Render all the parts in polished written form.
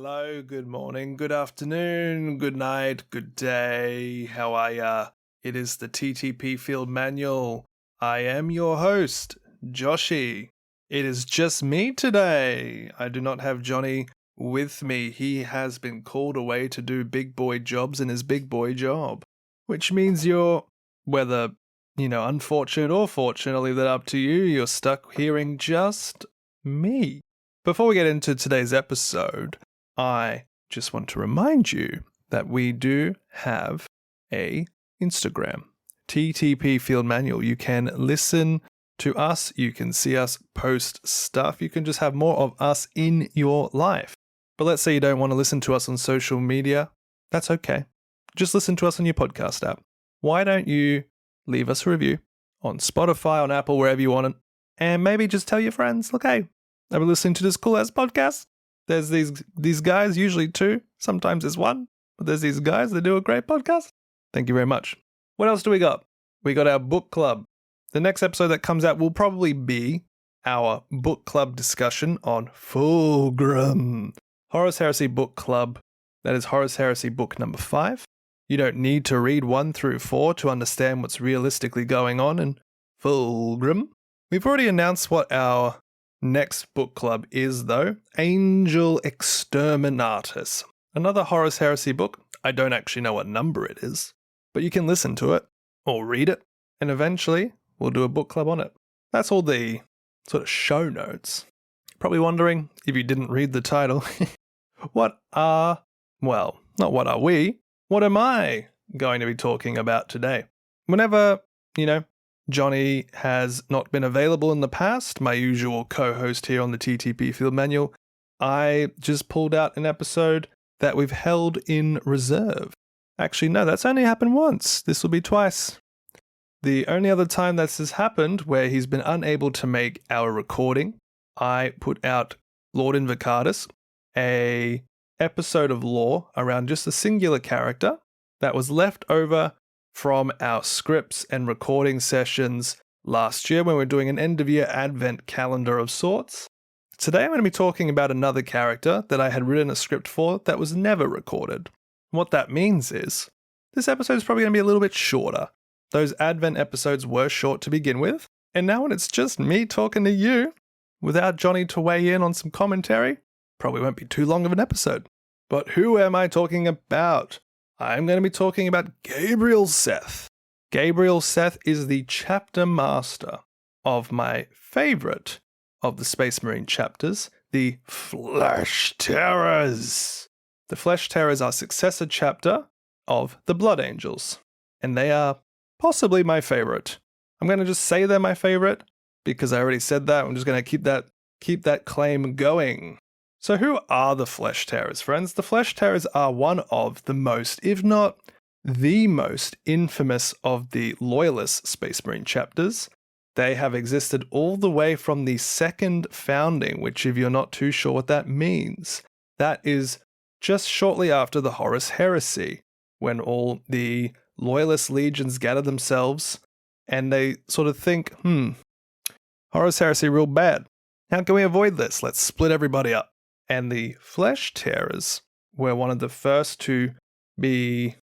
Hello, good morning, good afternoon, good night, good day. How are ya? It is the TTP Field Manual. I am your host, Joshy. It is just me today. I do not have Jonny with me. He has been called away to do big boy jobs in his big boy job, which means you're, whether, unfortunate or fortunate, I'll leave that up to you. You're stuck hearing just me. Before we get into today's episode, I just want to remind you that we do have a Instagram, TTP Field Manual. You can listen to us, you can see us post stuff, you can just have more of us in your life. But let's say you don't want to listen to us on social media, that's okay. Just listen to us on your podcast app. Why don't you leave us a review on Spotify, on Apple, wherever you want it, and maybe just tell your friends, look, hey, I've been listening to this cool-ass podcast. There's these guys, usually two, sometimes there's one, but there's these guys that do a great podcast. Thank you very much. What else do we got? We got our book club. The next episode that comes out will probably be our book club discussion on Fulgrim. Horus Heresy Book Club. That is Horus Heresy book number 5. You don't need to read 1 through 4 to understand what's realistically going on in Fulgrim. We've already announced what our next book club is, though. Angel Exterminatus. Another Horus Heresy book. I don't actually know what number it is, but you can listen to it or read it, and eventually we'll do a book club on it. That's all the sort of show notes. Probably wondering, if you didn't read the title, what are we? What am I going to be talking about today? Whenever, Jonny has not been available in the past, my usual co-host here on the TTP Field Manual, I just pulled out an episode that we've held in reserve. Actually, no, that's only happened once. This will be twice. The only other time this has happened where he's been unable to make our recording, I put out Lord Invocatus, a episode of lore around just a singular character that was left over from our scripts and recording sessions last year when we were doing an end-of-year advent calendar of sorts. Today I'm going to be talking about another character that I had written a script for that was never recorded. What that means is, this episode is probably going to be a little bit shorter. Those advent episodes were short to begin with, and now when it's just me talking to you, without Jonny to weigh in on some commentary, probably won't be too long of an episode. But who am I talking about? I'm going to be talking about Gabriel Seth. Gabriel Seth is the chapter master of my favorite of the Space Marine chapters, the Flesh Terrors. The Flesh Terrors are successor chapter of the Blood Angels, and they are possibly my favorite. I'm going to just say they're my favorite because I already said that. I'm just going to keep that claim going. So who are the Flesh Terrors, friends? The Flesh Terrors are one of the most, if not the most infamous of the Loyalist Space Marine chapters. They have existed all the way from the second founding, which if you're not too sure what that means, that is just shortly after the Horus Heresy, when all the Loyalist legions gather themselves and they sort of think, Horus Heresy real bad. How can we avoid this? Let's split everybody up. And the Flesh Terrors were one of the first to be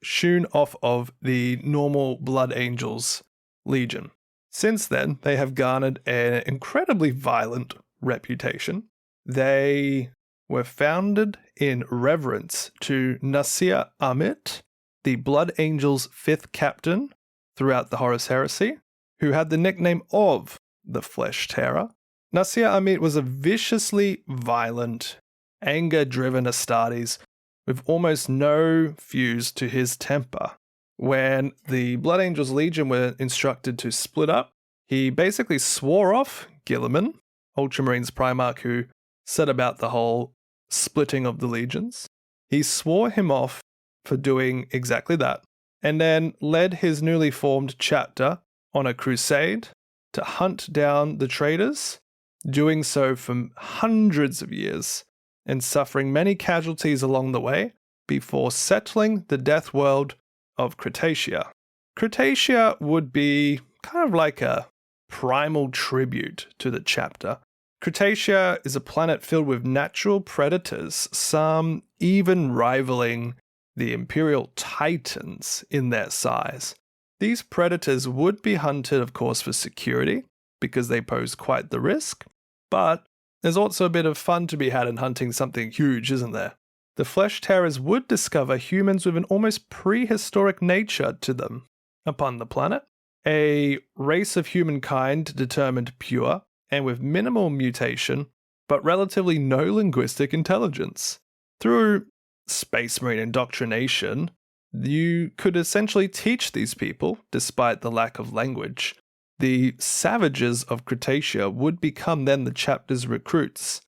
shooed off of the normal Blood Angels Legion. Since then, they have garnered an incredibly violent reputation. They were founded in reverence to Nasir Amit, the Blood Angels' 5th captain throughout the Horus Heresy, who had the nickname of the Flesh Terror. Nasir Amit was a viciously violent, anger-driven Astartes with almost no fuse to his temper. When the Blood Angels Legion were instructed to split up, he basically swore off Guilliman, Ultramarines Primarch, who set about the whole splitting of the legions. He swore him off for doing exactly that, and then led his newly formed chapter on a crusade to hunt down the traitors, doing so for hundreds of years and suffering many casualties along the way before settling the death world of Cretacia. Cretacia would be kind of like a primal tribute to the chapter. Cretaceous is a planet filled with natural predators, some even rivaling the Imperial Titans in their size. These predators would be hunted, of course, for security, because they pose quite the risk, but there's also a bit of fun to be had in hunting something huge, isn't there? The flesh tearers would discover humans with an almost prehistoric nature to them upon the planet, a race of humankind determined pure and with minimal mutation, but relatively no linguistic intelligence. Through Space Marine indoctrination, you could essentially teach these people, despite the lack of language. The savages of Cretaceous would become then the chapter's recruits.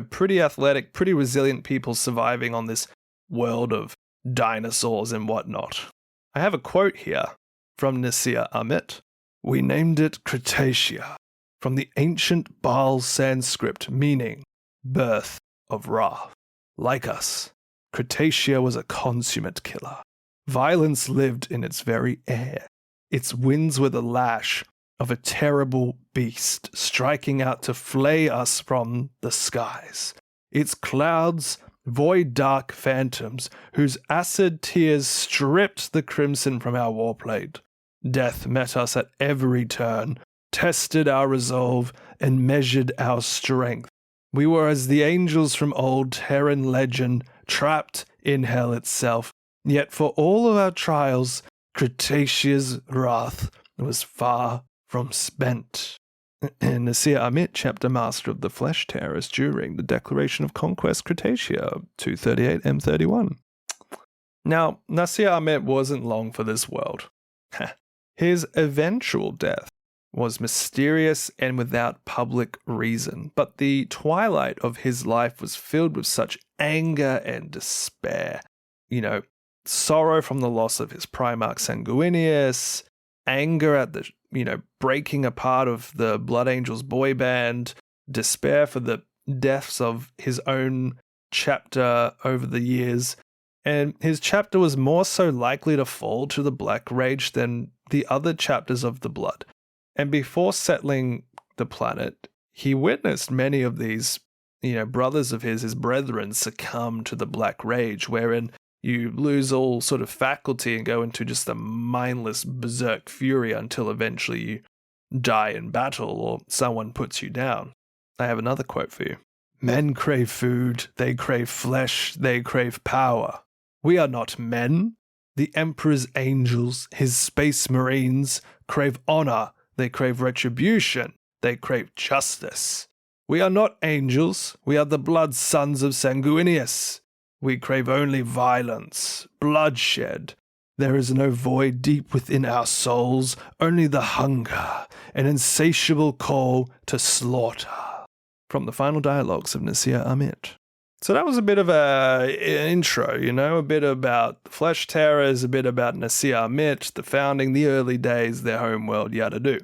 Pretty athletic, pretty resilient people surviving on this world of dinosaurs and whatnot. I have a quote here from Nasir Amit. "We named it Cretaceous, from the ancient Baal Sanskrit meaning birth of Ra. Like us, Cretaceous was a consummate killer. Violence lived in its very air. Its winds were the lash of a terrible beast striking out to flay us from the skies. Its clouds, void dark phantoms whose acid tears stripped the crimson from our warplate. Death met us at every turn, tested our resolve, and measured our strength. We were as the angels from old Terran legend, trapped in hell itself. Yet for all of our trials, Cretaceous' wrath was far from spent." Nasir Amit, chapter master of the Flesh Tearers during the Declaration of Conquest Cretaceous, 238 M31. Now, Nasir Amit wasn't long for this world. His eventual death was mysterious and without public reason, but the twilight of his life was filled with such anger and despair. Sorrow from the loss of his Primarch Sanguinius, anger at the, breaking apart of the Blood Angels boy band, despair for the deaths of his own chapter over the years, and his chapter was more so likely to fall to the Black Rage than the other chapters of the Blood. And before settling the planet, he witnessed many of these, brothers of his brethren succumb to the Black Rage, wherein you lose all sort of faculty and go into just a mindless berserk fury until eventually you die in battle or someone puts you down. I have another quote for you. "Men crave food, they crave flesh, they crave power. We are not men. The Emperor's angels, his space marines, crave honor, they crave retribution, they crave justice. We are not angels, we are the blood sons of Sanguinius. We crave only violence, bloodshed. There is no void deep within our souls, only the hunger, an insatiable call to slaughter." From the final dialogues of Nasir Amit. So that was a bit of an intro, a bit about the Flesh Tearers, a bit about Nasir Amit, the founding, the early days, their homeworld, yada do.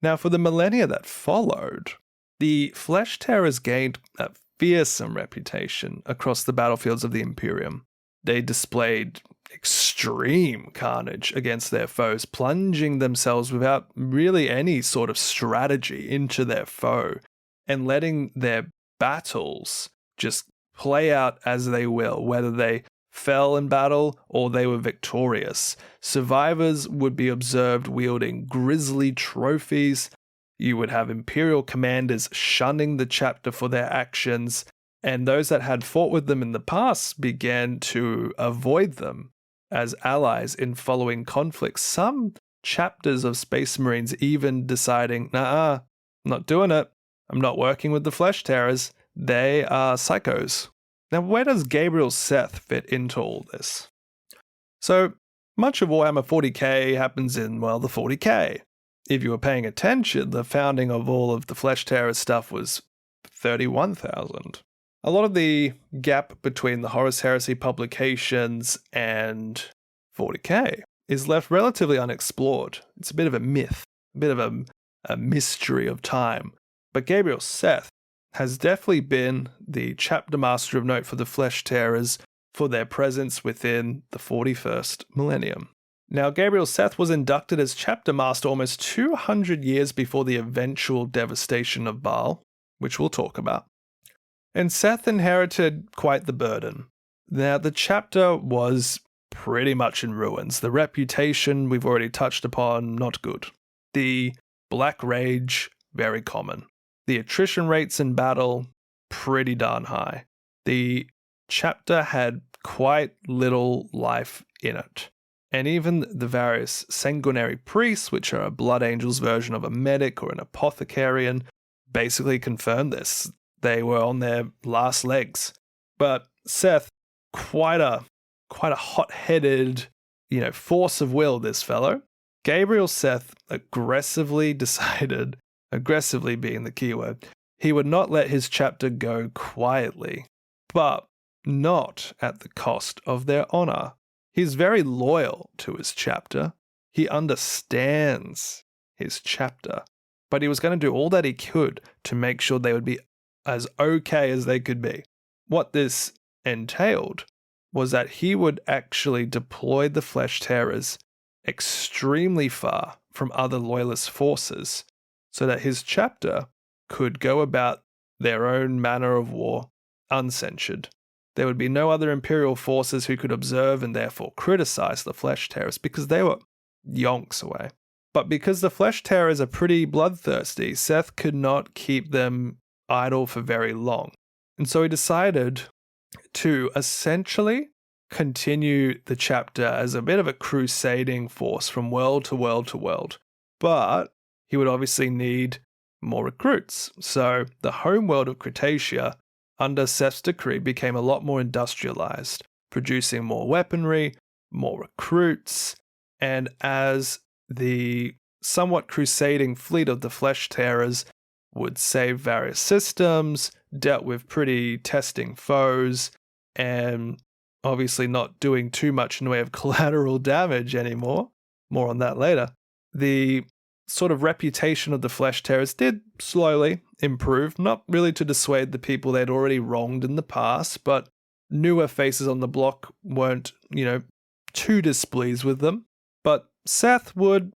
Now, for the millennia that followed, the Flesh Tearers gained a fearsome reputation across the battlefields of the Imperium. They displayed extreme carnage against their foes, plunging themselves without really any sort of strategy into their foe, and letting their battles just play out as they will, whether they fell in battle or they were victorious. Survivors would be observed wielding grisly trophies. You would have Imperial commanders shunning the chapter for their actions, and those that had fought with them in the past began to avoid them as allies in following conflicts. Some chapters of Space Marines even deciding, I'm not doing it. I'm not working with the Flesh Tearers. They are psychos. Now, where does Gabriel Seth fit into all this? So, much of Warhammer 40k happens in, the 40k. If you were paying attention, the founding of all of the Flesh Tearers stuff was 31,000. A lot of the gap between the Horus Heresy publications and 40k is left relatively unexplored. It's a bit of a myth, a bit of a mystery of time. But Gabriel Seth has definitely been the chapter master of note for the Flesh Tearers for their presence within the 41st millennium. Now, Gabriel Seth was inducted as chapter master almost 200 years before the eventual devastation of Baal. which we'll talk about. And Seth inherited quite the burden. Now, the chapter was pretty much in ruins. The reputation we've already touched upon, not good. The Black Rage, very common. The attrition rates in battle, pretty darn high. The chapter had quite little life in it. And even the various sanguinary priests, which are a Blood Angel's version of a medic or an apothecarian, basically confirmed this. They were on their last legs. But Seth, quite a hot-headed, force of will, this fellow. Gabriel Seth aggressively decided, aggressively being the keyword, he would not let his chapter go quietly, but not at the cost of their honor. He's very loyal to his chapter. He understands his chapter, but he was going to do all that he could to make sure they would be as okay as they could be. What this entailed was that he would actually deploy the Flesh Tearers extremely far from other loyalist forces so that his chapter could go about their own manner of war uncensured. There would be no other Imperial forces who could observe and therefore criticize the Flesh Tearers because they were yonks away. But because the Flesh Tearers are pretty bloodthirsty, Seth could not keep them idle for very long. And so he decided to essentially continue the chapter as a bit of a crusading force from world to world to world. But he would obviously need more recruits. So the homeworld of Cretaceous, under Seth's decree, became a lot more industrialized, producing more weaponry, more recruits, and as the somewhat crusading fleet of the Flesh Tearers would save various systems, dealt with pretty testing foes, and obviously not doing too much in the way of collateral damage anymore. More on that later. The sort of reputation of the Flesh Tearers did slowly improve, not really to dissuade the people they'd already wronged in the past, but newer faces on the block weren't, too displeased with them. But Seth would,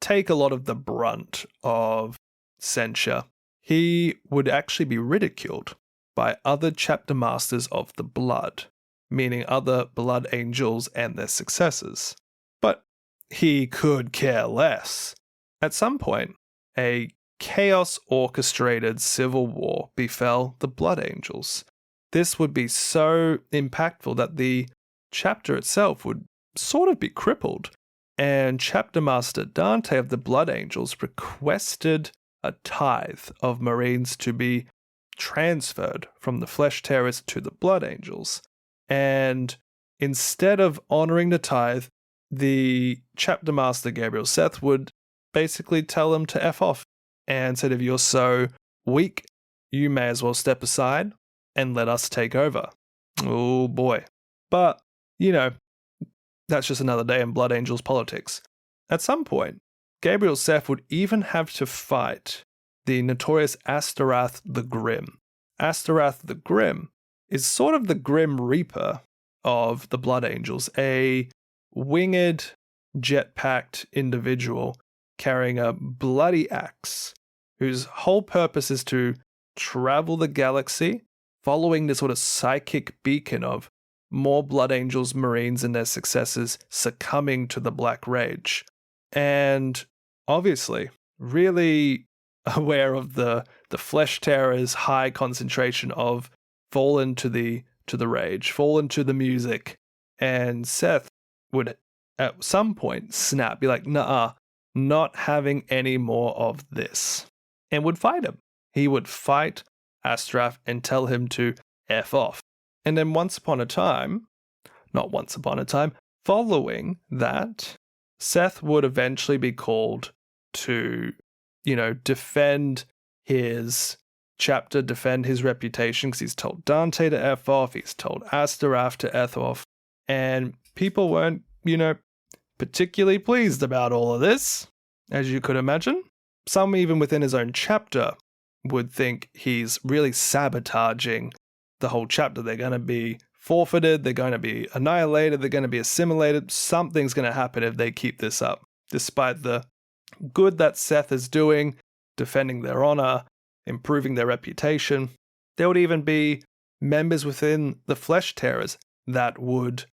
take a lot of the brunt of censure. He would actually be ridiculed by other chapter masters of the blood, meaning other blood angels and their successors. But he could care less. At some point, a chaos-orchestrated civil war befell the Blood Angels. This would be so impactful that the chapter itself would sort of be crippled, and Chapter Master Dante of the Blood Angels requested a tithe of Marines to be transferred from the Flesh Tearers to the Blood Angels. And instead of honoring the tithe, the chapter master Gabriel Seth would basically tell him to F off and said, if you're so weak, you may as well step aside and let us take over. Oh boy. But, that's just another day in Blood Angels politics. At some point, Gabriel Seth would even have to fight the notorious Asterath the Grim. Asterath the Grim is sort of the Grim Reaper of the Blood Angels, a winged, jet-packed individual carrying a bloody axe, whose whole purpose is to travel the galaxy, following the sort of psychic beacon of more Blood Angels, Marines, and their successors succumbing to the Black Rage. And obviously, really aware of the Flesh Tearers' high concentration of fallen to the rage, fallen to the music, and Seth would at some point snap, be like, nah, not having any more of this, and would fight him. He would fight Astrath and tell him to F off. And then following that, Seth would eventually be called to, defend his chapter, defend his reputation, because he's told Dante to F off, he's told Asterath to F off, and people weren't, particularly pleased about all of this, as you could imagine. Some even within his own chapter would think he's really sabotaging the whole chapter. They're going to be forfeited, they're going to be annihilated, they're going to be assimilated. Something's going to happen if they keep this up. Despite the good that Seth is doing, defending their honor, improving their reputation. There would even be members within the Flesh Tearers that would,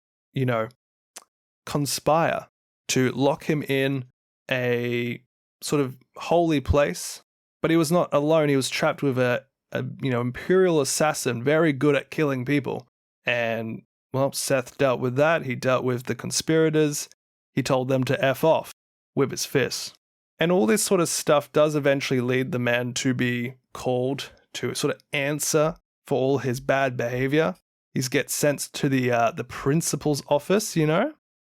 conspire to lock him in a sort of holy place. But he was not alone. He was trapped with a Imperial assassin, very good at killing people. And, well, Seth dealt with that. He dealt with the conspirators. He told them to F off with his fists. And all this sort of stuff does eventually lead the man to be called to sort of answer for all his bad behavior. He gets sent to the principal's office,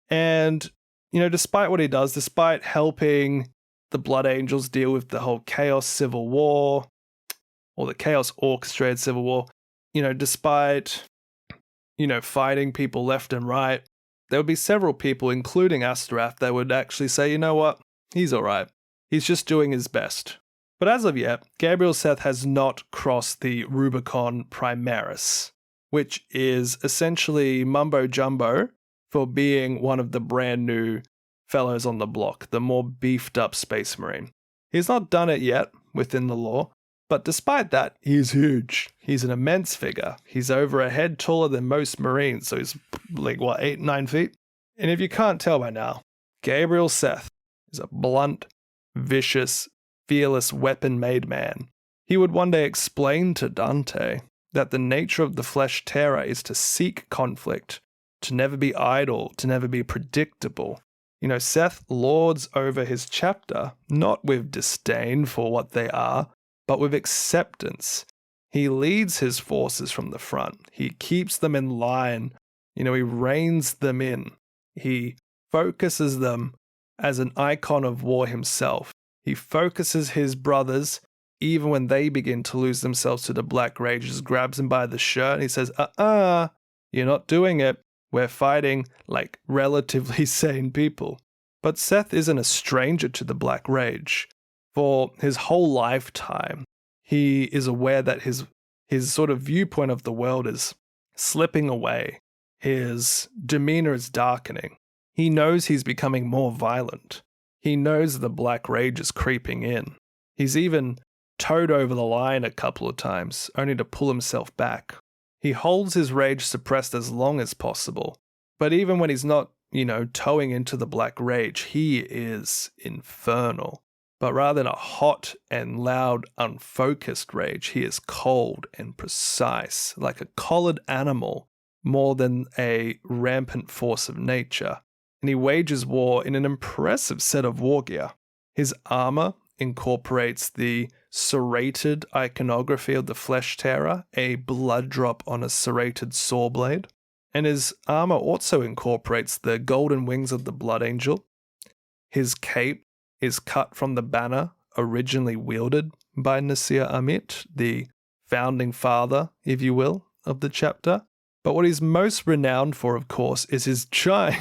And, despite what he does, despite helping the Blood Angels deal with the whole Chaos Civil War, or the Chaos Orchestrated Civil War, despite, fighting people left and right, there would be several people, including Asterath, that would actually say, you know what, he's alright. He's just doing his best. But as of yet, Gabriel Seth has not crossed the Rubicon Primaris, which is essentially mumbo-jumbo for being one of the brand new fellows on the block, the more beefed up Space Marine. He's not done it yet within the lore, but despite that, he's huge. He's an immense figure. He's over a head taller than most Marines, so he's 8-9 feet? And if you can't tell by now, Gabriel Seth is a blunt, vicious, fearless weapon-made man. He would one day explain to Dante that the nature of the Flesh Tearer is to seek conflict, to never be idle, to never be predictable. Seth lords over his chapter, not with disdain for what they are, but with acceptance. He leads his forces from the front. He keeps them in line. He reins them in. He focuses them as an icon of war himself. He focuses his brothers, even when they begin to lose themselves to the Black Rage, just grabs him by the shirt and he says, you're not doing it. We're fighting like relatively sane people. But Seth isn't a stranger to the Black Rage. For his whole lifetime, he is aware that his sort of viewpoint of the world is slipping away. His demeanor is darkening. He knows he's becoming more violent. He knows the Black Rage is creeping in. He's even towed over the line a couple of times, only to pull himself back. He holds his rage suppressed as long as possible. But even when he's not, towing into the Black Rage, he is infernal. But rather than a hot and loud, unfocused rage, he is cold and precise, like a collared animal, more than a rampant force of nature. And he wages war in an impressive set of war gear. His armor incorporates the serrated iconography of the Flesh Tearer, a blood drop on a serrated saw blade. And his armor also incorporates the golden wings of the Blood Angel. His cape is cut from the banner originally wielded by Nasir Amit, the founding father, if you will, of the chapter. But what he's most renowned for, of course, is his ginormous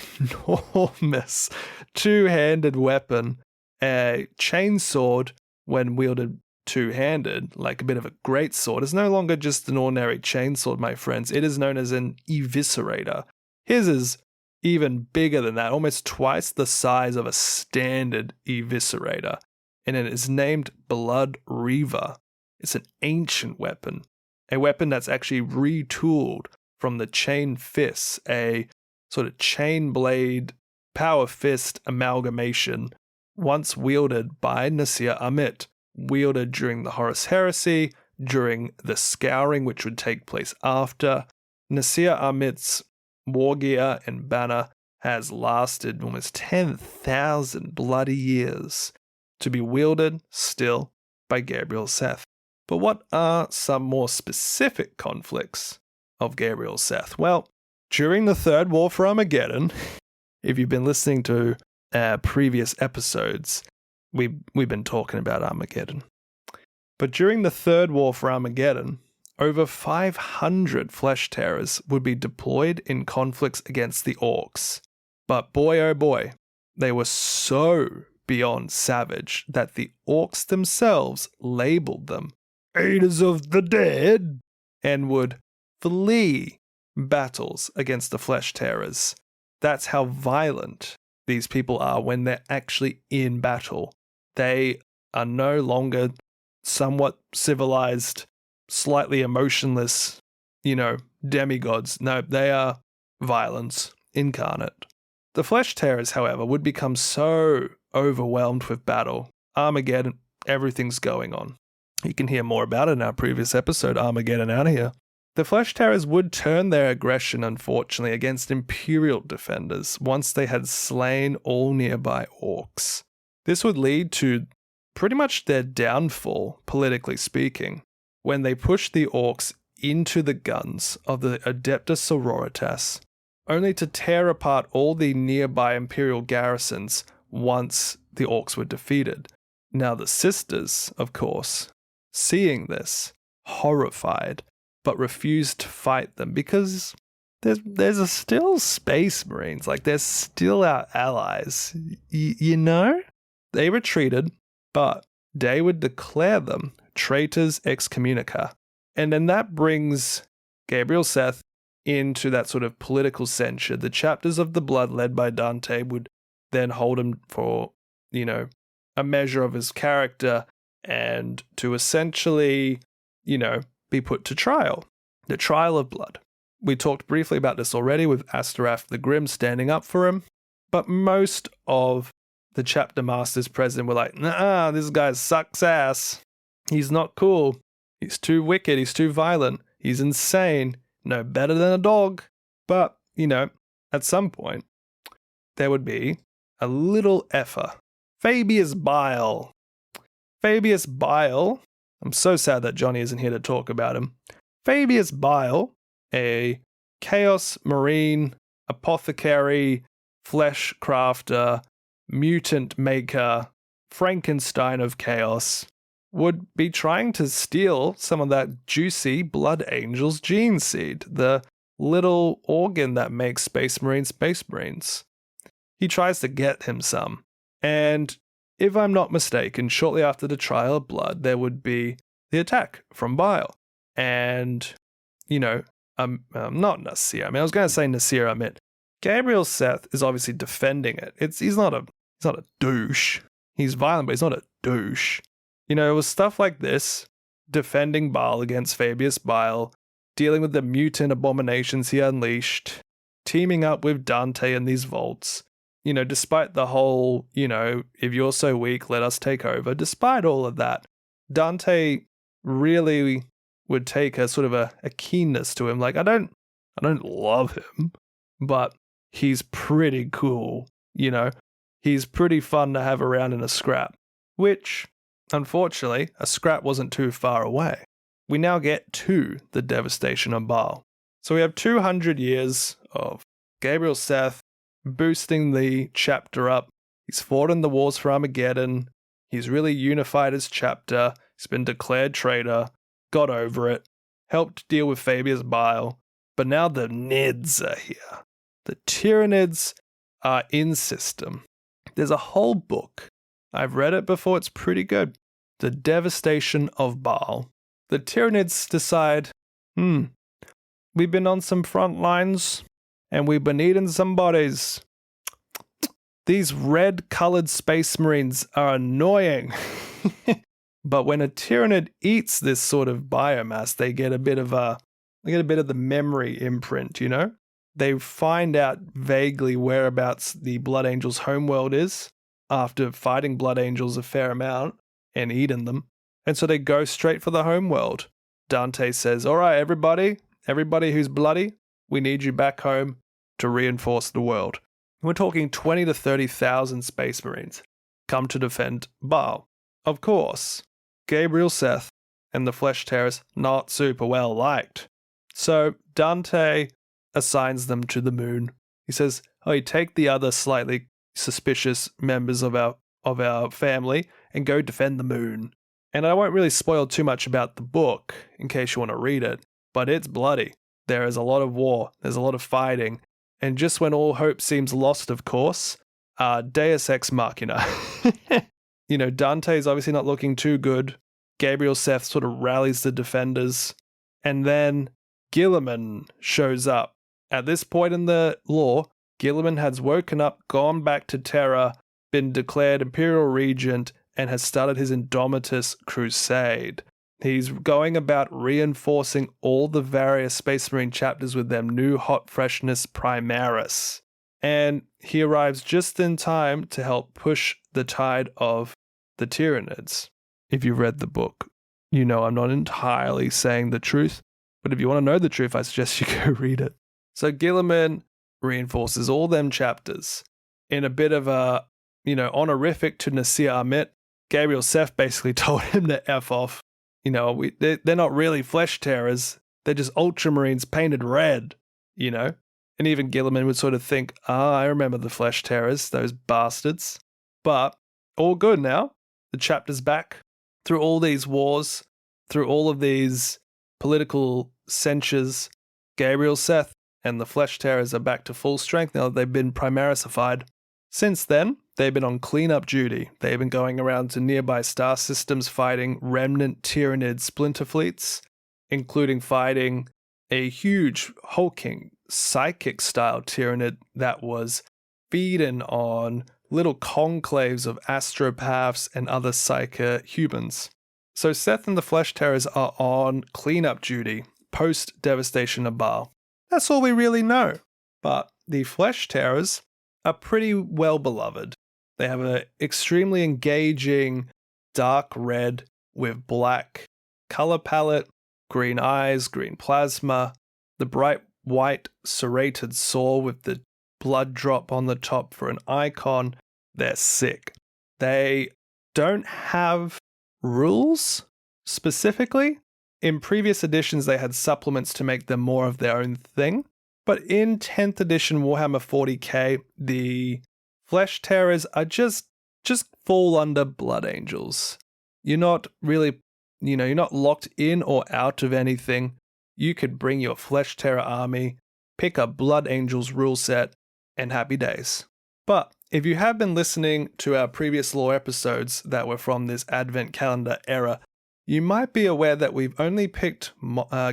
two-handed weapon, a chainsword when wielded two-handed, like a bit of a greatsword. It's no longer just an ordinary chainsword, my friends. It is known as an eviscerator. His is even bigger than that, almost twice the size of a standard eviscerator. And it is named Blood Reaver. It's an ancient weapon, a weapon that's actually retooled from the chain fists, a sort of chainblade power fist amalgamation once wielded by Nasir Amit, wielded during the Horus Heresy, during the Scouring, which would take place after. Nasir Amit's war gear and banner has lasted almost 10,000 bloody years to be wielded still by Gabriel Seth. But what are some more specific conflicts of Gabriel Seth? Well, during the Third War for Armageddon, if you've been listening to previous episodes, we've been talking about Armageddon. But during the Third War for Armageddon, over 500 Flesh Tearers would be deployed in conflicts against the Orcs. But boy oh boy, they were so beyond savage that the Orcs themselves labeled them Eaters of the Dead and would flee battles against the Flesh Tearers. That's how violent these people are when they're actually in battle. They are no longer somewhat civilized, slightly emotionless, demigods. No, they are violence incarnate. The flesh tearers, however, would become so overwhelmed with battle. Armageddon, everything's going on. You can hear more about it in our previous episode, Armageddon Out Here. The flesh tearers would turn their aggression, unfortunately, against Imperial defenders once they had slain all nearby orcs. This would lead to pretty much their downfall, politically speaking, when they pushed the orcs into the guns of the Adeptus Sororitas, only to tear apart all the nearby Imperial garrisons once the orcs were defeated. Now the sisters, of course, seeing this, horrified, but refused to fight them because there's still space marines, like they're still our allies, They retreated, but they would declare them traitors excommunica. And then that brings Gabriel Seth into that sort of political censure. The chapters of the blood led by Dante would then hold him for, a measure of his character and to essentially, be put to trial. The trial of blood. We talked briefly about this already with Asterath the Grim standing up for him, but most of the chapter masters present were like, nah, this guy sucks ass. He's not cool. He's too wicked. He's too violent. He's insane. No better than a dog. But, at some point, there would be a little effer. Fabius Bile. Fabius Bile. I'm so sad that Jonny isn't here to talk about him. Fabius Bile, a chaos marine, apothecary, flesh crafter, mutant maker, Frankenstein of chaos, would be trying to steal some of that juicy Blood Angel's gene seed, the little organ that makes Space Marines. He tries to get him some. And if I'm not mistaken, shortly after the trial of blood, there would be the attack from Bile. And, not Nasir. I was going to say Nasir, Gabriel Seth is obviously defending it. He's not a douche. He's violent, but he's not a douche. It was stuff like this, defending Bile against Fabius Bile, dealing with the mutant abominations he unleashed, teaming up with Dante in these vaults. Despite the whole, if you're so weak, let us take over. Despite all of that, Dante really would take a sort of a keenness to him. Like, I don't love him, but he's pretty cool, He's pretty fun to have around in a scrap, which, unfortunately, a scrap wasn't too far away. We now get to the devastation of Baal. So we have 200 years of Gabriel Seth boosting the chapter up. He's fought in the wars for Armageddon. He's really unified his chapter. He's been declared traitor, got over it, helped deal with Fabius Bile. But now the Nids are here. The Tyranids are in system. There's a whole book. I've read it before. It's pretty good. The Devastation of Baal. The Tyranids decide, we've been on some front lines and we've been eating some bodies. These red-colored space marines are annoying. But when a Tyranid eats this sort of biomass, they get a bit of the memory imprint, They find out vaguely whereabouts the Blood Angels' homeworld is after fighting Blood Angels a fair amount and eating them. And so they go straight for the homeworld. Dante says, all right, everybody who's bloody, we need you back home to reinforce the world. We're talking 20 to 30,000 Space Marines come to defend Baal. Of course, Gabriel Seth and the Flesh Tearers not super well liked. So Dante assigns them to the moon. He says, you take the other slightly suspicious members of our family and go defend the moon. And I won't really spoil too much about the book in case you want to read it, but it's bloody. There is a lot of war. There's a lot of fighting. And just when all hope seems lost, of course, Deus Ex Machina. Dante is obviously not looking too good. Gabriel Seth sort of rallies the defenders. And then Guilliman shows up. At this point in the lore, Guilliman has woken up, gone back to Terra, been declared Imperial Regent, and has started his Indomitus crusade. He's going about reinforcing all the various Space Marine chapters with their new hot freshness Primaris. And he arrives just in time to help push the tide of the Tyranids. If you read the book, you know I'm not entirely saying the truth, but if you want to know the truth, I suggest you go read it. So Guilliman reinforces all them chapters. In a bit of a, honorific to Nasir Amit, Gabriel Seth basically told him to F off. They're not really flesh terrors. They're just ultramarines painted red, And even Guilliman would sort of think, I remember the flesh terrors, those bastards. But all good now. The chapter's back. Through all these wars, through all of these political censures, Gabriel Seth and the flesh terrors are back to full strength now that they've been primarisified. Since then, they've been on cleanup duty. They've been going around to nearby star systems fighting remnant Tyranid splinter fleets, including fighting a huge hulking psychic-style Tyranid that was feeding on little conclaves of astropaths and other psyker humans. So Seth and the Flesh Terrors are on cleanup duty, post-Devastation of Baal. That's all we really know. But the Flesh Terrors are pretty well beloved. They have an extremely engaging dark red with black color palette, green eyes, green plasma, the bright white serrated saw with the blood drop on the top for an icon. They're sick. They don't have rules specifically. In previous editions, they had supplements to make them more of their own thing. But in 10th edition Warhammer 40k, the Flesh Terrors are just fall under Blood Angels. You're not really, you're not locked in or out of anything. You could bring your Flesh Terror army, pick up Blood Angels rule set, and happy days. But if you have been listening to our previous lore episodes that were from this Advent calendar era, you might be aware that we've only picked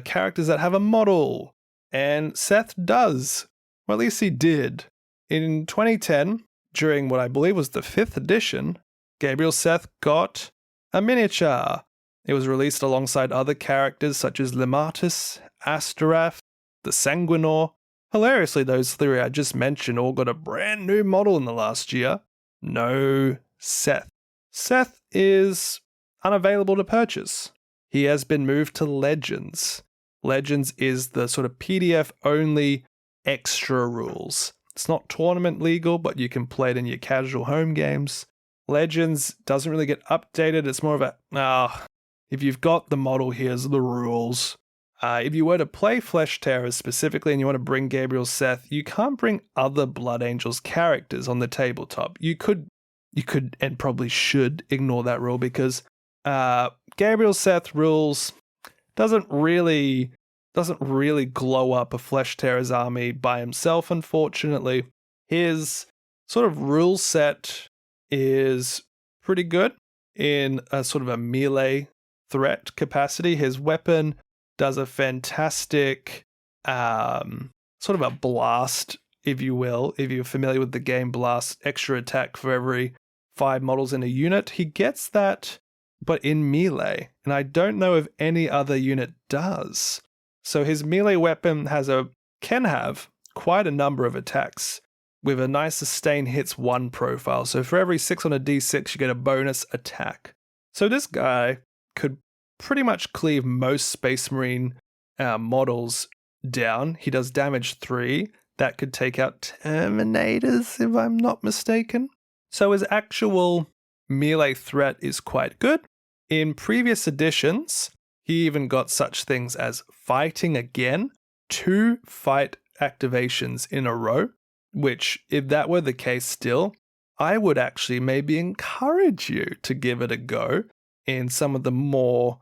characters that have a model. And Seth does. Or at least he did. In 2010, during what I believe was the 5th edition, Gabriel Seth got a miniature. It was released alongside other characters such as Limatus, Asterath, the Sanguinor. Hilariously, those three I just mentioned all got a brand new model in the last year. No Seth. Seth is unavailable to purchase. He has been moved to Legends. Legends is the sort of PDF-only extra rules. It's not tournament legal, but you can play it in your casual home games. Legends doesn't really get updated. It's more of a, if you've got the model, here's the rules. If you were to play Flesh Terrors specifically and you want to bring Gabriel Seth, you can't bring other Blood Angels characters on the tabletop. You could and probably should ignore that rule because Gabriel Seth rules doesn't really glow up a Flesh Terrors army by himself, unfortunately. His sort of rule set is pretty good in a sort of a melee threat capacity. His weapon does a fantastic sort of a blast, if you will, if you're familiar with the game Blast, extra attack for every 5 models in a unit. He gets that, but in melee, and I don't know if any other unit does. So his melee weapon can have quite a number of attacks with a nice sustain hits 1 profile. So for every 6 on a d6, you get a bonus attack. So this guy could pretty much cleave most Space Marine models down. He does damage 3. That could take out Terminators, if I'm not mistaken. So his actual melee threat is quite good. In previous editions, he even got such things as fighting again, 2 fight activations in a row, which, if that were the case still, I would actually maybe encourage you to give it a go in some of the more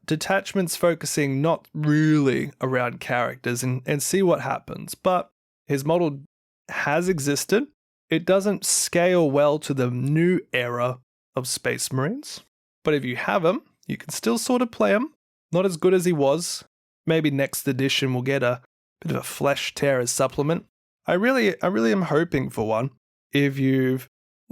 detachments focusing not really around characters and see what happens. But his model has existed. It doesn't scale well to the new era of Space Marines, but if you have him, you can still sort of play him. Not as good as he was. Maybe next edition we'll get a bit of a Flesh Terror supplement. I really am hoping for one. If you've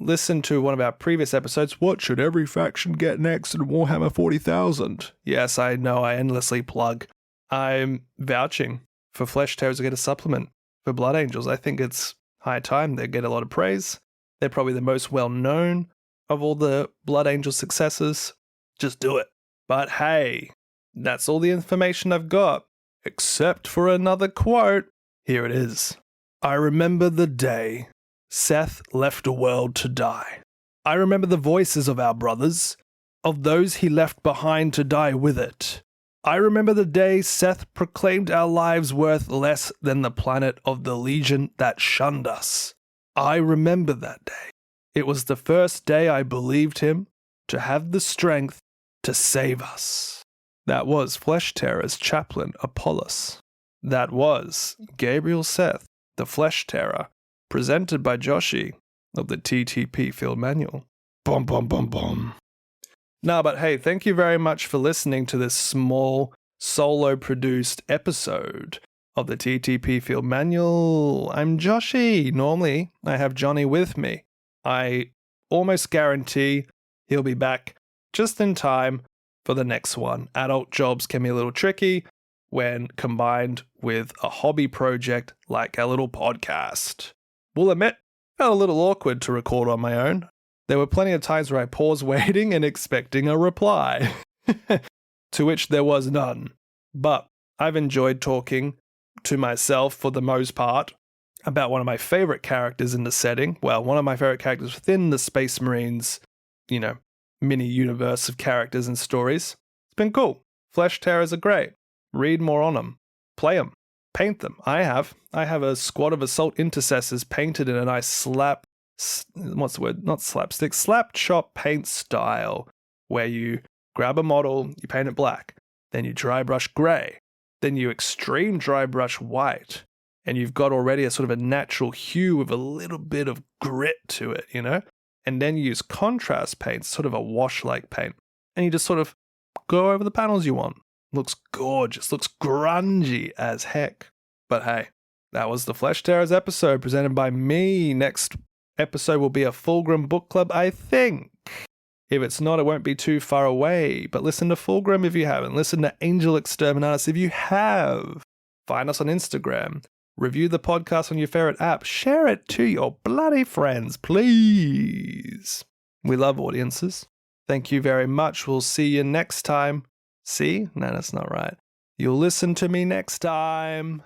listen to one of our previous episodes, what should every faction get next in Warhammer 40,000? Yes, I know, I endlessly plug. I'm vouching for Flesh Tearers to get a supplement for Blood Angels. I think it's high time they get a lot of praise. They're probably the most well-known of all the Blood Angel successors. Just do it. But hey, that's all the information I've got, except for another quote. Here it is. I remember the day Seth left a world to die. I remember the voices of our brothers, of those he left behind to die with it. I remember the day Seth proclaimed our lives worth less than the planet of the Legion that shunned us. I remember that day. It was the first day I believed him to have the strength to save us. That was Flesh Tearer's chaplain, Apollos. That was Gabriel Seth, the Flesh Tearer, presented by Joshy of the TTP Field Manual. Bum bum bum bum. No, but hey, thank you very much for listening to this small, solo-produced episode of the TTP Field Manual. I'm Joshy. Normally, I have Jonny with me. I almost guarantee he'll be back just in time for the next one. Adult jobs can be a little tricky when combined with a hobby project like our little podcast. We'll admit, it felt a little awkward to record on my own. There were plenty of times where I paused waiting and expecting a reply, to which there was none. But I've enjoyed talking to myself for the most part about one of my favorite characters in the setting. Well, one of my favorite characters within the Space Marines, mini universe of characters and stories. It's been cool. Flesh Tearers are great. Read more on them. Play them. Paint them. I have a squad of assault intercessors painted in a nice slap chop paint style, where you grab a model, you paint it black, then you dry brush grey, then you extreme dry brush white, and you've got already a sort of a natural hue with a little bit of grit to it, And then you use contrast paint, sort of a wash-like paint, and you just sort of go over the panels you want. Looks gorgeous, looks grungy as heck. But hey, that was the Flesh Tearers episode presented by me. Next episode will be a Fulgrim book club, I think. If it's not, it won't be too far away. But listen to Fulgrim if you haven't. Listen to Angel Exterminatus if you have. Find us on Instagram. Review the podcast on your favorite app. Share it to your bloody friends, please. We love audiences. Thank you very much. We'll see you next time. See? No, that's not right. You'll listen to me next time.